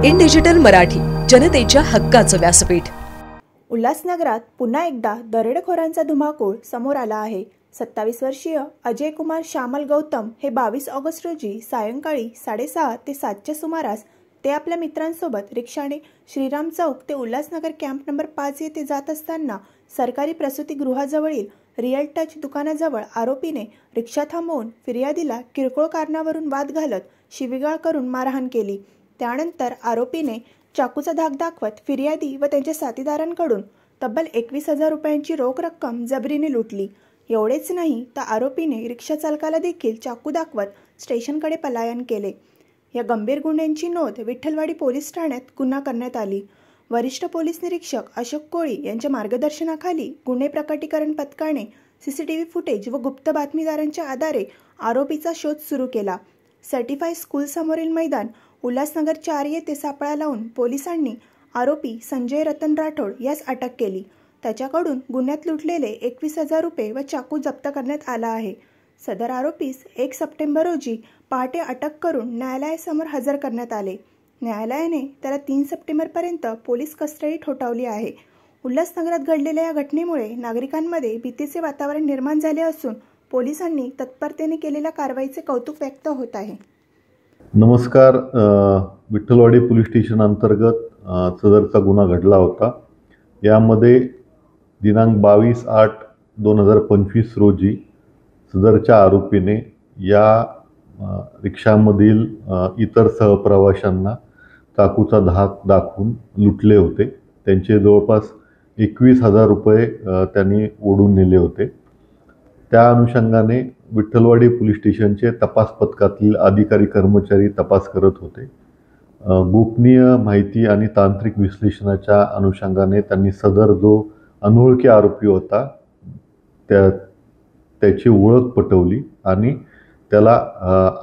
In digital Marathi, जनतेच्या हक्काचं व्यासपीठ। उल्हासनगरात पुन्हा एकदा दरोडेखोरांचा धुमाकूळ समोर आला आहे। 27 वर्षीय अजय कुमार श्यामल गौतम हे 22 ऑगस्ट रोजी सायंकाळी 6:30 ते 7च्या सुमारास ते आपल्या मित्रांसोबत रिक्षाने श्रीराम चौक ते उल्हासनगर कॅम्प नंबर 5 येथे जात असताना सरकारी प्रसूतिगृहाजवळील रिअल टच दुकानाजवळ आरोपीने रिक्षा थांबवून फिर्यादीला किरकोळ कारणावरून वाद घालत शिवीगाळ करून मारहाण केली। त्यानंतर आरोपीने चाकूचा धाक दाखवत फिर्यादी व त्यांच्या साथीदारांकडून तब्बल 21,000 रुपयांची रोख रक्कम जबरीने लुटली। एवढेच नाही तर आरोपीने रिक्षा चालकाला देखील चाकू दाखवत स्टेशनकडे पलायन केले। या गंभीर गुन्ह्यांची नोंद विठ्ठलवाडी पोलीस ठाण्यात गुन्हा करण्यात आली। वरिष्ठ पोलीस निरीक्षक अशोक कोळी यांच्या मार्गदर्शनाखाली गुन्हे प्रकटीकरण पथकाने सीसीटीव्ही फुटेज व गुप्त बातमीदारांच्या आधारे आरोपीचा शोध सुरू केला। सर्टिफाईड स्कूल समोरील मैदान उल्हासनगर 4 येथे सापळा लावून पोलिसांनी आरोपी संजय रतन राठोड यास अटक केली। त्याच्याकडून गुन्ह्यात लुटलेले 21,000 रुपये व चाकू जप्त करण्यात आला आहे। सदर आरोपीस 1 सप्टेंबर रोजी पहाटे अटक करून न्यायालयासमोर हजर करण्यात आले। न्यायालयाने त्याला 3 सप्टेंबरपर्यंत पोलीस कस्टडी ठोठावली आहे। उल्हासनगरात घडलेल्या या घटनेमुळे नागरिकांमध्ये भीतीचे वातावरण निर्माण झाले असून पोलिसांनी तत्परतेने केलेल्या कारवाईचे कौतुक व्यक्त होत आहे। नमस्कार। विठ्ठलवाडी पोलीस स्टेशन अंतर्गत सदरचा गुन्हा घडला होता। यामध्ये दिनांक 22/8/2025 रोजी सदरच्या आरोपीने या रिक्षामधील इतर सहप्रवाशांना चाकूचा धाक दाखवून लुटले होते। त्यांचे जवळपास 21,000 रुपये त्यांनी ओढून नेले होते। त्या अनुषंगाने विठ्ठलवाडी पोलीस स्टेशनचे तपास पथकातील अधिकारी कर्मचारी तपास करत होते। गोपनीय माहिती आणि तांत्रिक विश्लेषणाच्या अनुषंगाने त्यांनी सदर जो अनोळखी आरोपी होता त्याची ओळख पटवली आणि त्याला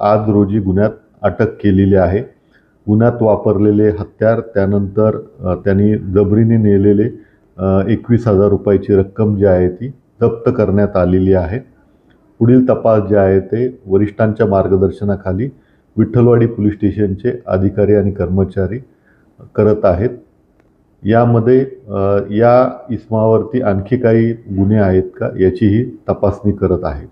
आज रोजी गुन्ह्यात अटक केलेली आहे। गुन्ह्यात वापरलेले हत्यार, त्यानंतर त्यांनी जबरीने नेलेले 21,000 रुपयाची रक्कम जी आहे ती जप्त करण्यात आलेली आहे। पुढील तपास जे आहे ते वरिष्ठांच्या मार्गदर्शनाखाली विठ्ठलवाडी पोलीस स्टेशनचे अधिकारी आणि कर्मचारी करत आहेत। यामध्ये या इसमावरती आणखी काही गुन्हे आहेत का याचीही तपासणी करत आहेत।